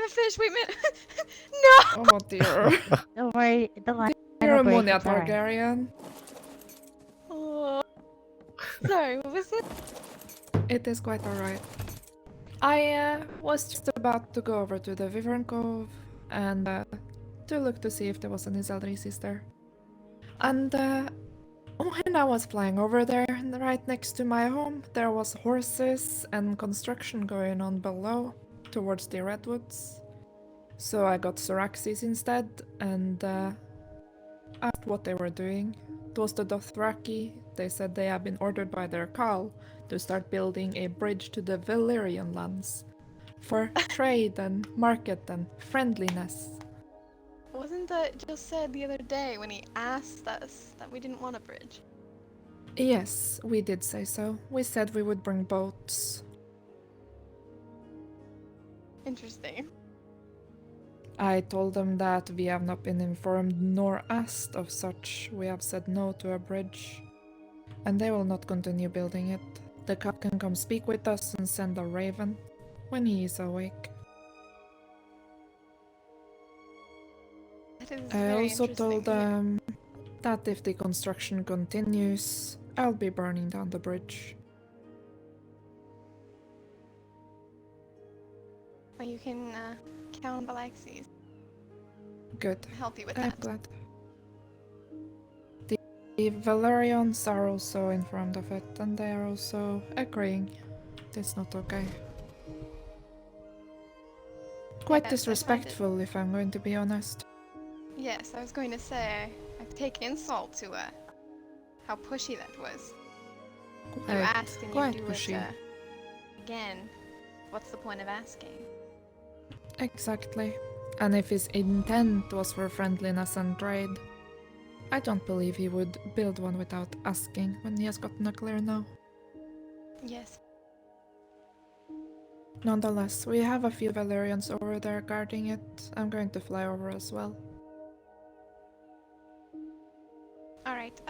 have a fish. Wait a minute. No. Oh dear. Don't worry, the line Dear will break. Ammonia It's alright. Targaryen. Oh. Sorry, what was it? It is quite alright. I was just about to go over to the Wyvern Cove and to look to see if there was any Zeldrisis there. And when I was flying over there, right next to my home, there was horses and construction going on below, towards the redwoods. So I got Syraxis instead and asked what they were doing. It was the Dothraki. They said they had been ordered by their Khal to start building a bridge to the Valyrian lands for trade and market and friendliness. Wasn't that just said the other day when he asked us that we didn't want a bridge? Yes, we did say so. We said we would bring boats. Interesting. I told them that we have not been informed nor asked of such. We have said no to a bridge. And they will not continue building it. The Khal can come speak with us and send a raven when he is awake. That is I very also interesting told to hear. them that if the construction continues, I'll be burning down the bridge. Well, you can count on Alexis Good. to help you with I'm that. glad. The Valyrians are also informed of it, and they are also agreeing. It's not okay. Quite Yes, I find it- disrespectful, if I'm going to be honest. Yes, I was going to say, I've taken insult to how pushy that was. You asked and you quite do pushy. it again. What's the point of asking? Exactly. And if his intent was for friendliness and trade, I don't believe he would build one without asking when he has gotten a clear no. Yes. Nonetheless, we have a few Valyrians over there guarding it. I'm going to fly over as well. Alright,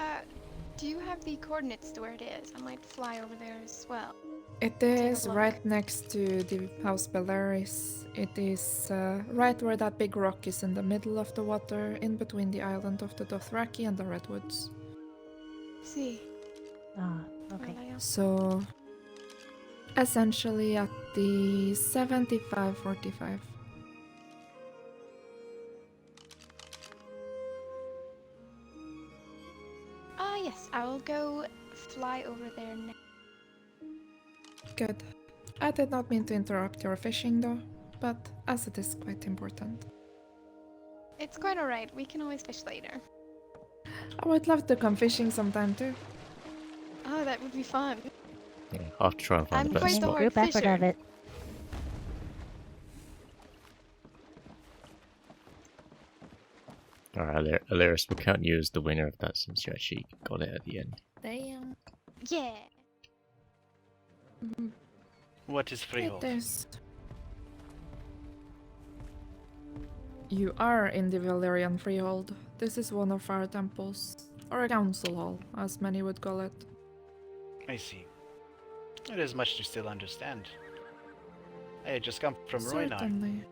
do you have the coordinates to where it is? I might fly over there as well. It a is look. right next to the House Bellaris. It is right where that big rock is in the middle of the water, in between the island of the Dothraki and the Redwoods. See. Ah, okay. So, essentially at the 75-45. Yes, I will go fly over there now. Good. I did not mean to interrupt your fishing though, but as it is quite important. It's quite alright, we can always fish later. I would love to come fishing sometime too. Oh, that would be fun. Yeah, I'll have to try and find I'm the quite best the spot. hard Group effort fisher. of it. Alright, Alaris, we'll count you as the winner of that since you actually got it at the end. Damn. Yeah. What is freehold? It is. You are in the Valyrian freehold. This is one of our temples, or a council hall, as many would call it. I see. There is much to still understand. I had just come from Roynar, Certainly.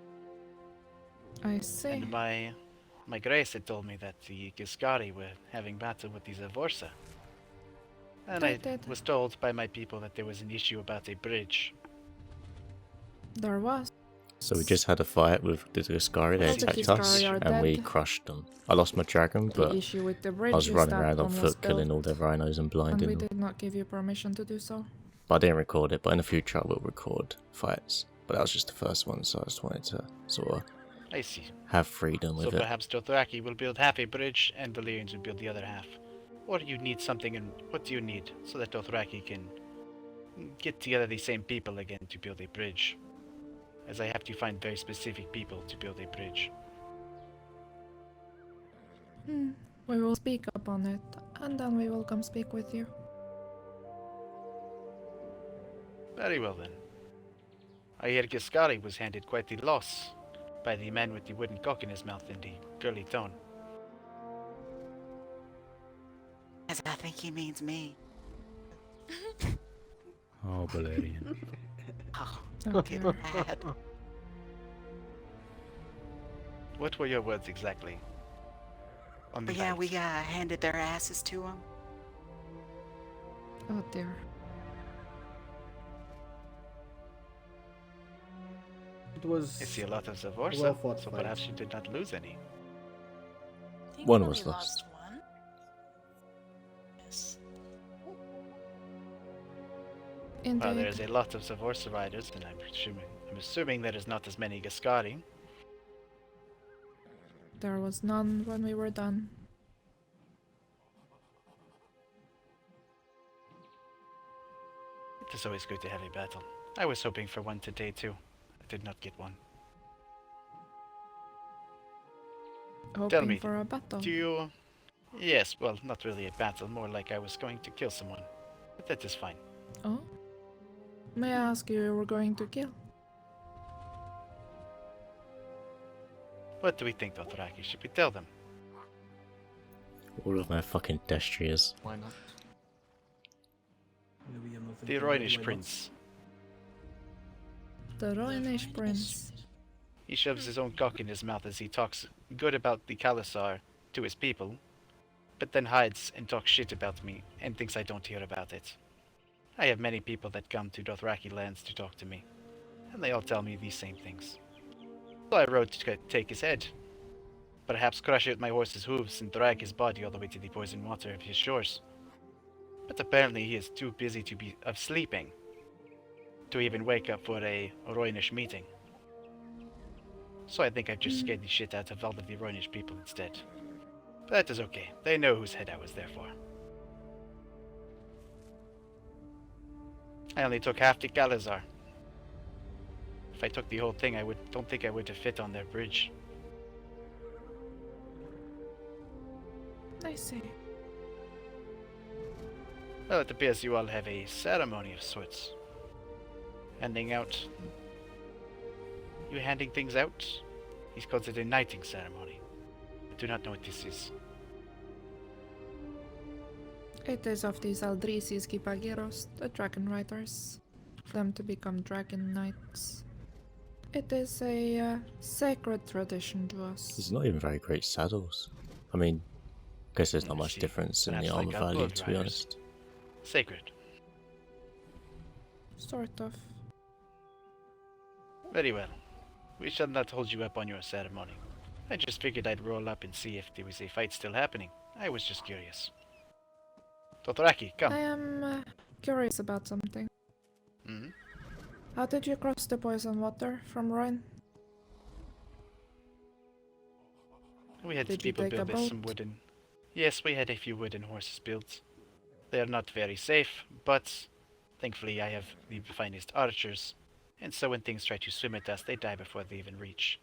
I see. and my grace had told me that the Giscari were having battle with the Zavorsa. And They I did. was told by my people that there was an issue about a bridge. There was. So we just had a fight with the Giscari, they Well, the attacked us, Giscari are and we dead. crushed them. I lost my dragon, The but issue with the bridge I was is running that around on one was foot killing built, all their rhinos and and blinding we them. did not give you permission to do so. But I didn't record it, but in the future I will record fights. But that was just the first one, so I just wanted to sort of I see. have freedom So with it. perhaps Dothraki will build half a bridge, and Valyrians will build the other half. Or you need something, and what do you need so that Dothraki can get together the same people again to build a bridge? As I have to find very specific people to build a bridge. We will speak upon it, and then we will come speak with you. Very well then. I hear Giscari was handed quite the loss by the man with the wooden cock in his mouth and the girly tone. Yes, I think he means me. Oh, Valyrian. Oh, Okay. get mad. What were your words exactly? On the But yeah, night? we handed their asses to them. Oh dear. It was I see a lot of Zavorsa, well fought so fight. perhaps you did not lose any. I think One we was only lost. lost one. Yes. Indeed. Well, there is a lot of Zavorsa riders, and I'm assuming there is not as many Gascari. There was none when we were done. It is always good to have a battle. I was hoping for one today too. I did not get one. Hoping me, for a battle. Do you... Yes, well, not really a battle, more like I was going to kill someone. But that is fine. Oh? May I ask you were going to kill? What do we think, Dothraki? Should we tell them? All of my fucking destriers. Why not? The Roynish prince. The Roynish prince. He shoves his own cock in his mouth as he talks good about the Khalasar to his people, but then hides and talks shit about me and thinks I don't hear about it. I have many people that come to Dothraki lands to talk to me, and they all tell me these same things. So I rode to take his head, perhaps crush out my horse's hooves and drag his body all the way to the poison water of his shores. But apparently he is too busy to be sleeping to even wake up for a Roynish meeting. So I think I've just scared the shit out of all of the Roynish people instead. But that is okay. They know whose head I was there for. I only took half the Khalasar. If I took the whole thing, don't think I would have fit on their bridge. I see. Well, it appears you all have a ceremony of sorts. Handing out... You handing things out? He calls it a knighting ceremony. I do not know what this is. It is of these Aldrisis Gipagiros, the dragon riders. Them to become dragon knights. It is a sacred tradition to us. There's not even very great saddles. I mean, I guess there's not much See, difference in the perhaps armor like our value, blood to be riders. honest. Sacred. Sort of. Very well. We shall not hold you up on your ceremony. I just figured I'd roll up and see if there was a fight still happening. I was just curious. Dothraki, come. I am curious about something. Hmm? How did you cross the poison water from Rhine? We had Did you people take a build us some boat? wooden... Yes, we had a few wooden horses built. They are not very safe, but thankfully I have the finest archers, and so when things try to swim at us, they die before they even reach.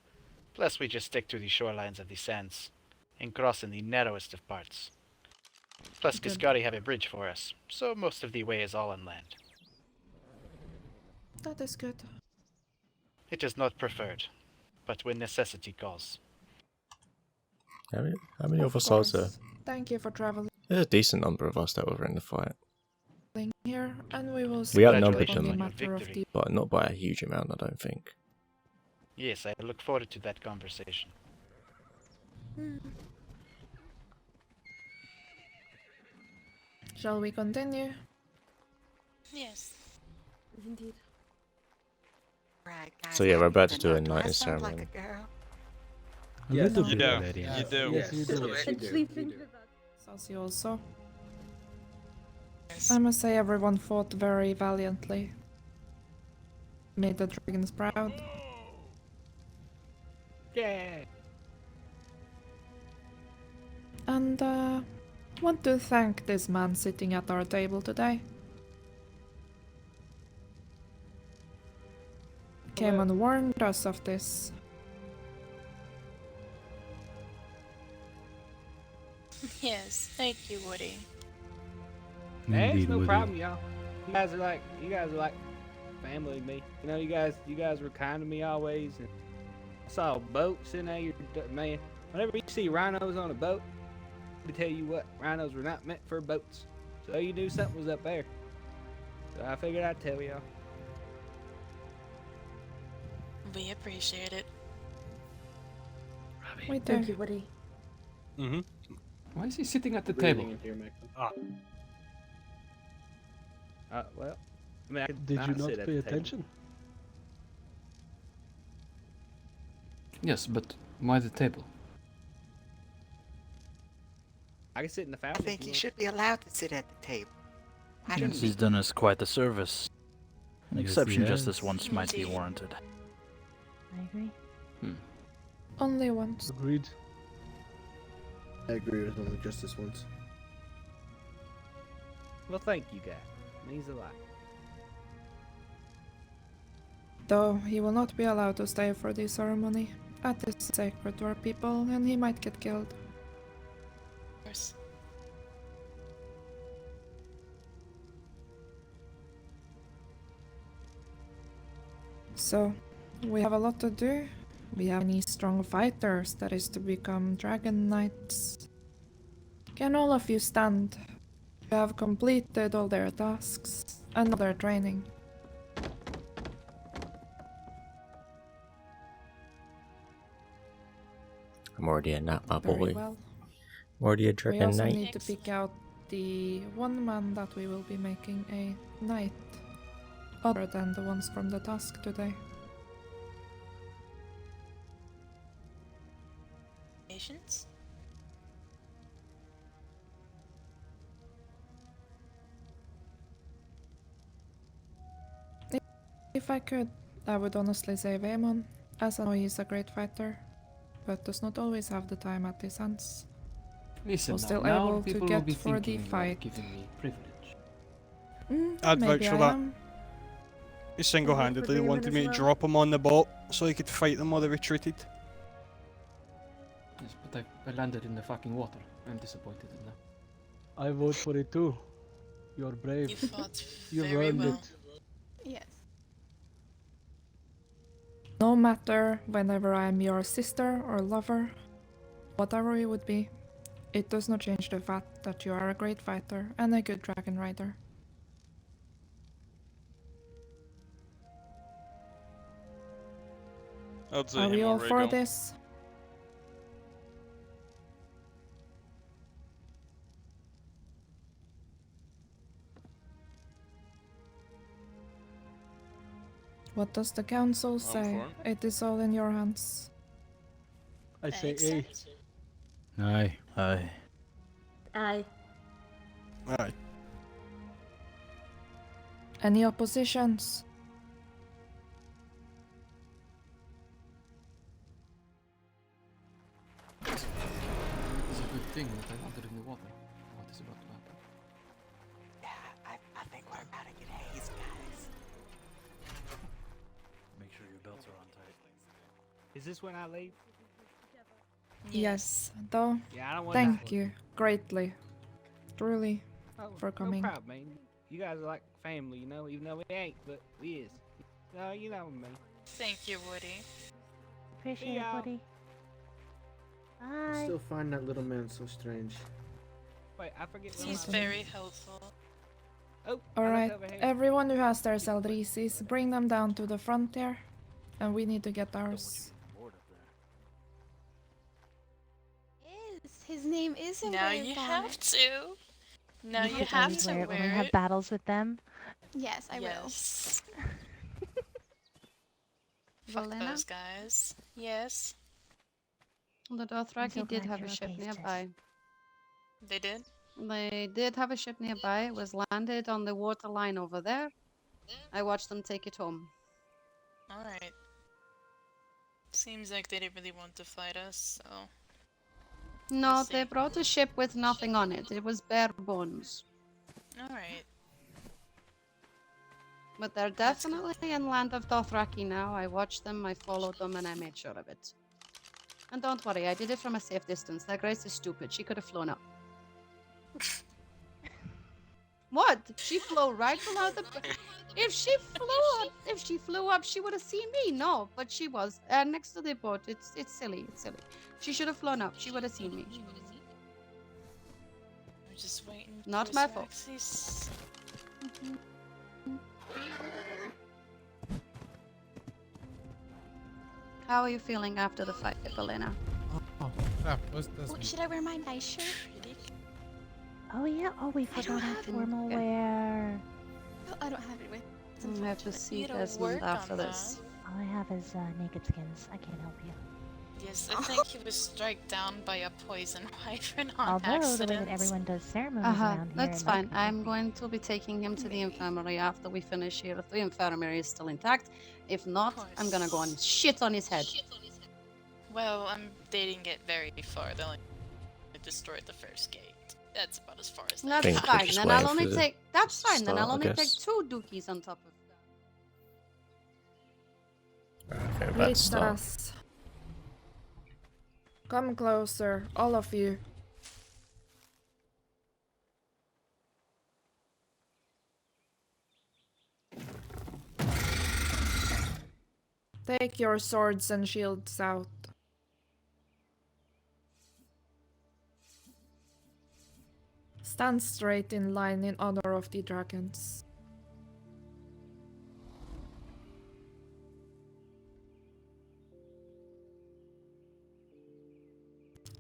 Plus, we just stick to the shorelines of the sands, and cross in the narrowest of parts. Plus, Good. Giscari have a bridge for us, so most of the way is all on land. That is good. It is not preferred, but when necessity calls. How many of us are there? course. Thank you for traveling There's a decent number of us that were in the fight, here, and we will We see outnumbered on them. the On your matter of victory. but not by a huge amount, I don't think. Yes, I look forward to that conversation. Shall we continue? Yes. Indeed. Right, guys, So yeah, we're I about need to do a know. Do I knighting sound like ceremony. a girl? Yes, You do. Yes. You do. Yes, you do. Yes, you do. Sassy also. Yes. I must say everyone fought very valiantly. Made the dragons proud. Yeah. And want to thank this man sitting at our table today. Came and warned us of this. Yes. Thank you, Woody. Hey, Indeed, it's no Woody. problem, y'all. You guys are like family to me. You know, you guys were kind to me always. And I saw a boat sitting there. Man, whenever you see rhinos on a boat, to tell you what, rhinos were not meant for boats. So you knew something was up there. So I figured I'd tell y'all. We appreciate it. Wait there. Thank you, Woody. Mm-hmm. Why is he sitting at the table? Well, I mean, I could Did you sit not at pay the table. attention? Yes, but why the table? I can sit in the I fountain. think if he you should be allowed to sit at the table. Why Yes, didn't he's done us quite a service. An Yes, exception he just has. this once might be Indeed. warranted. I agree. Only once. Agreed. I agree with only just this once. Well, thank you guys. Means a lot. Though he will not be allowed to stay for the ceremony. That is sacred to our people, and he might get killed. Of course. So, we have a lot to do. We have any strong fighters that is to become dragon knights. Can all of you stand? You have completed all their tasks and all their training. I'm already a knight, my Very boy. well. I'm already a We dragon also knight. need to pick out the one man that we will be making a knight, other than the ones from the task today. Patience? If I could, I would honestly say Vaemon, as I know he's a great fighter, but does not always have the time at his hands. Listen Was now, still now able to people will get be for the thinking you're fight. giving me privilege. I'd Maybe vote for I that. am. He single-handedly Daemon wanted as me to well. drop him on the boat so he could fight them while they retreated. Yes, but I landed in the fucking water. I'm disappointed in that. I vote for it too. You're You brave. fought You very earned well. it. Yes. No matter whenever I am your sister or lover, whatever you would be, it does not change the fact that you are a great fighter and a good dragon rider. I'd say Are we him all or for Rhaegon. this? What does the council say? for It is all in your hands. I say A. Accept. Aye. Aye. Aye. Aye. Any oppositions? It's a good thing that I landed in the water. What is about to happen? Yeah, I think we're about to get hazed, guys. Make sure your belts are on tight. Is this when I leave? Yes, though. Yeah, I don't want Thank you greatly. Truly. for coming. No problem, man. You guys are like family, you know, even though we ain't, but we is. No, you know me. Thank you, Woody. Appreciate it, y'all. Woody. I Bye. still find that little man so strange. Wait, I forget where He's my- very helpful. Oh, I looked Alright, over here. everyone who has their Zeldrisis, bring them down to the front here. And we need to get ours. Yes, his name is Now engraved you on have it. to. Now You you should have always to wear it when we wear have it. battles with them. Yes, I Yes. will. Fuck Valena? those guys. Yes, The I'm Dothraki so did glad have a you're ship okay, sis. nearby. they did. They did have a ship nearby. It was landed on the water line over there. I watched them take it home. Alright. Seems like they didn't really want to fight us, so. No, We'll they see. brought a ship with nothing on it. It was bare bones. Alright. But they're That's good. definitely in land of Dothraki now. I watched them, I followed them, and I made sure of it. And don't worry, I did it from a safe distance. That Grace is stupid. She could have flown up. What? She flew right below the. If she flew up, she would have seen me. No, but she was next to the boat. It's silly. It's silly. She should have flown up. She would have seen me. We're just waiting. Not for my fault. Syraxis. How are you feeling after the fight, Valena? crap, what's this? What, should I wear my nice shirt? Oh yeah. Oh, we I don't forgot our have it. formal Okay. wear. Oh, I don't have it with. I have to see gotta Desmond work after on this. All I have is naked skins. I can't help you. Yes, I think he was struck down by a poison wyvern on Although the way accident. that everyone does ceremonies Uh-huh, around here, that's it might fine. be I'm going to be taking him to the infirmary after we finish here. If the infirmary is still intact. If not, I'm gonna go and shit on his head. Well, I'm dating it very far. They only destroyed the first gate. That's about as far as they That's think got. we're fine. just Then I'll waiting only for the take. That's fine. Then I'll start, I only take guess. 2 dookies on top of that. Okay, Reach let's start. us. Come closer, all of you. Take your swords and shields out. Stand straight in line in honor of the dragons.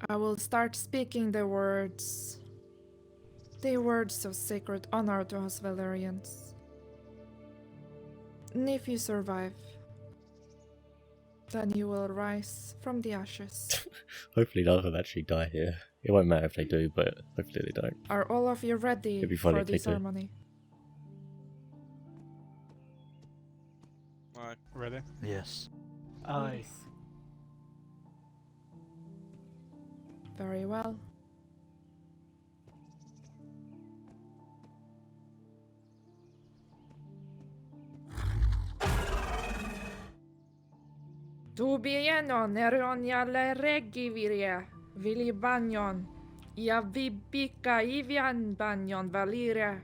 I will start speaking the words of sacred honor to us Valyrians. And if you survive, then you will rise from the ashes. Hopefully none of them actually die here. It won't matter if they do, but hopefully they don't. Are all of you ready It'd be funny for if the they do. ceremony? Alright, ready? Yes. Aye. Very well. Tu bienon erion jalle regivirie, vili banyon, ja vibika ivian banyon Valyria,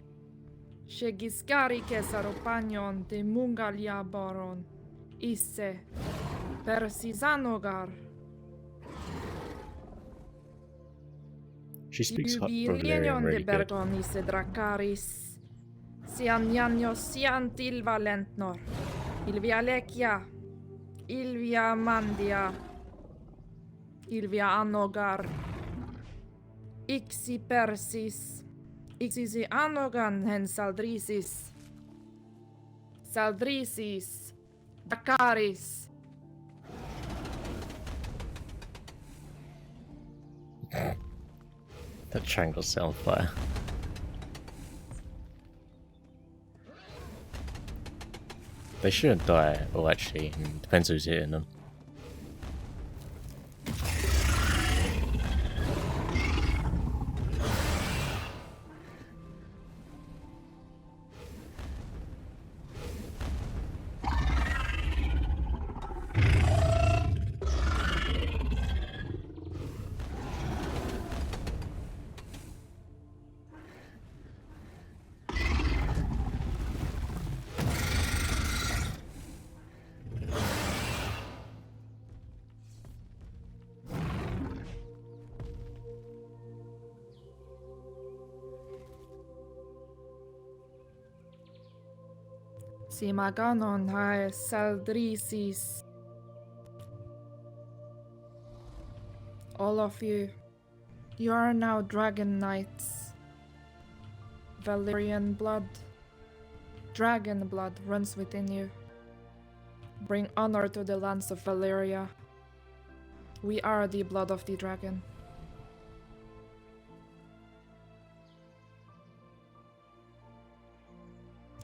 shegiskari kesaro banyon de mungalia baron, isse, persisanogar. She speaks Valyrian Jubilenion de really good. bergonis dracaris, sian janios sian tilva lentnor, ilvia lekia, ilvia mandia, ilvia anogar, ixi persis, ixisi anogan hen saldrisis, saldrisis, dracaris. That triangle sound fire. They shouldn't die, or actually, depends who's hitting them. Simaganon hae saldrisis. All of you, you are now dragon knights. Valyrian blood, dragon blood runs within you. Bring honor to the lands of Valyria. We are the blood of the dragon.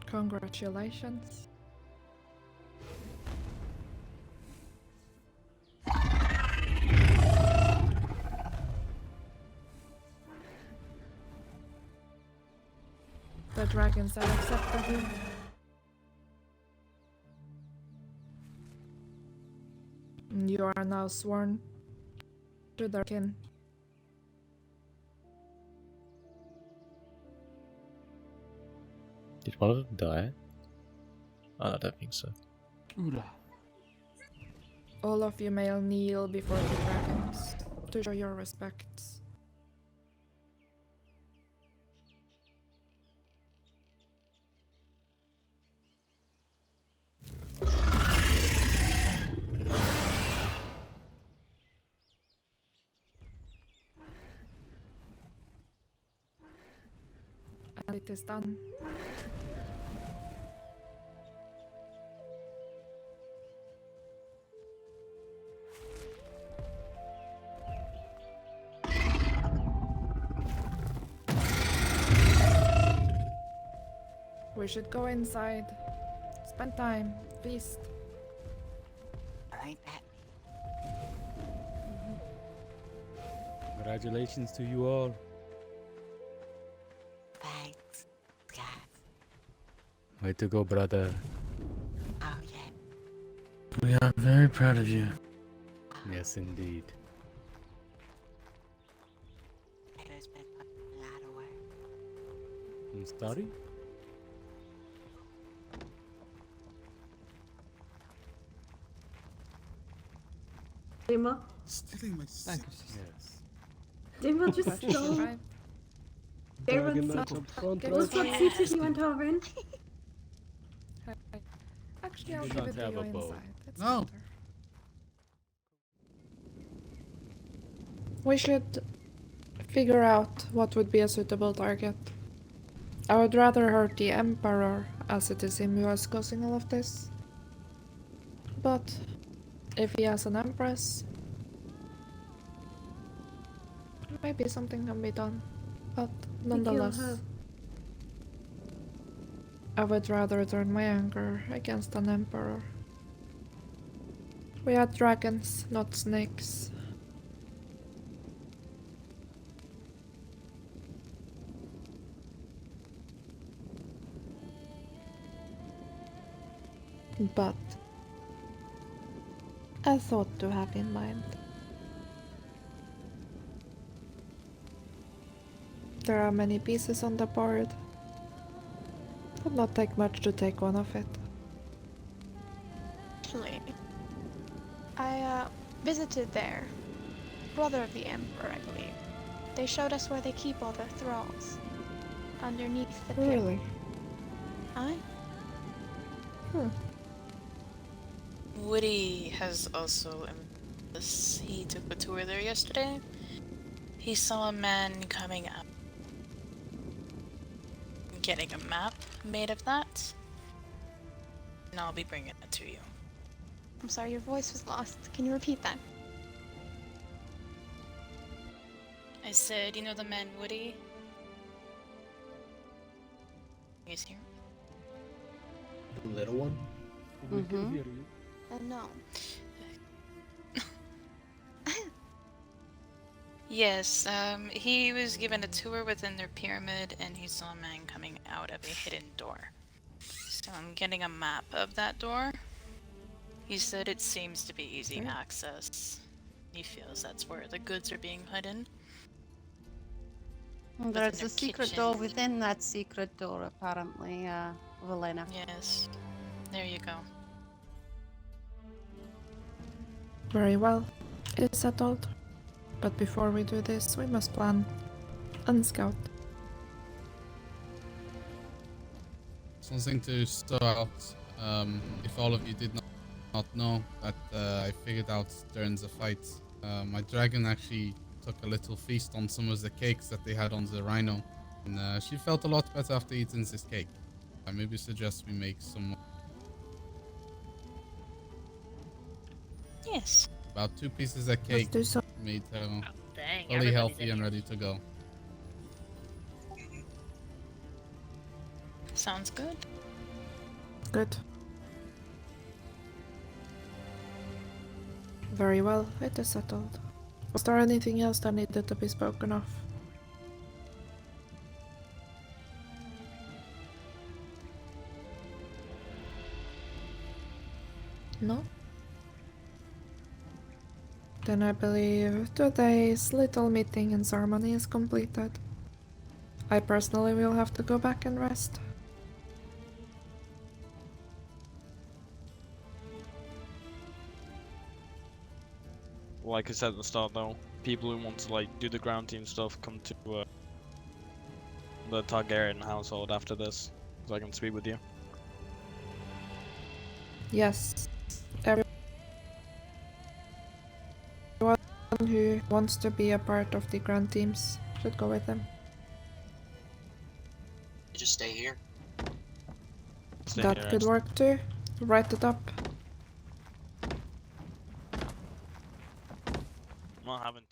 Congratulations. The dragons have accepted you. You are now sworn to their kin. Did one of them die? Oh, I don't think so. Ura. All of you may kneel before the dragons to show your respects. it is done. We should go inside. Spend time. Feast. Ain't that Congratulations to you all. thanks, guys? Way to go, brother. Oh yeah. We are very proud of you. Yes, indeed. Taylor's been putting a lot of work. I'm sorry? Dima, Stealing my Thank you. Yes. Dima just stole Right. Aaron's Match up front, Give right? us What's what seat did you want, Targaryen? Actually, You I'll do give not it to have you a bow. inside. It's No. better. We should figure out what would be a suitable target. I would rather hurt the Emperor, as it is him who is causing all of this. But if he has an Empress, maybe something can be done. But nonetheless, her. I would rather turn my anger against an Emperor. We are dragons, not snakes. But a thought to have in mind. There are many pieces on the board. Would not take much to take one of it. Actually, I visited their brother of the Emperor, I believe. They showed us where they keep all their thralls. Underneath the pit. Really? Aye. Woody has also this. He took a tour there yesterday. He saw a man coming up, getting a map made of that, and I'll be bringing it to you. I'm sorry, your voice was lost. Can you repeat that? I said, you know the man Woody? He's here. The little one? We can Mhm. hear you. No. Yes, he was given a tour within their pyramid and he saw a man coming out of a hidden door. So I'm getting a map of that door. He said it seems to be easy access. He feels that's where the goods are being hidden. There's their a secret door kitchen. within that secret door, apparently, Valena. Yes, there you go. Very well. It is settled. But before we do this, we must plan and scout. Something to start out. If all of you did not know that I figured out during the fight, my dragon actually took a little feast on some of the cakes that they had on the rhino, and she felt a lot better after eating this cake. I maybe suggest we make some Yes. about 2 pieces of Let's cake, do so. made her Dang, fully healthy and ready to go. Sounds good. Good. Very well, it is settled. Was there anything else that needed to be spoken of? No? Then I believe today's little meeting and ceremony is completed. I personally will have to go back and rest. Like I said at the start though, people who want to like do the ground team stuff come to the Targaryen household after this, so I can speak with you. Yes, everyone who wants to be a part of the grand teams should go with them. just stay here. Stay That here, could work too. Write it up. I'm not having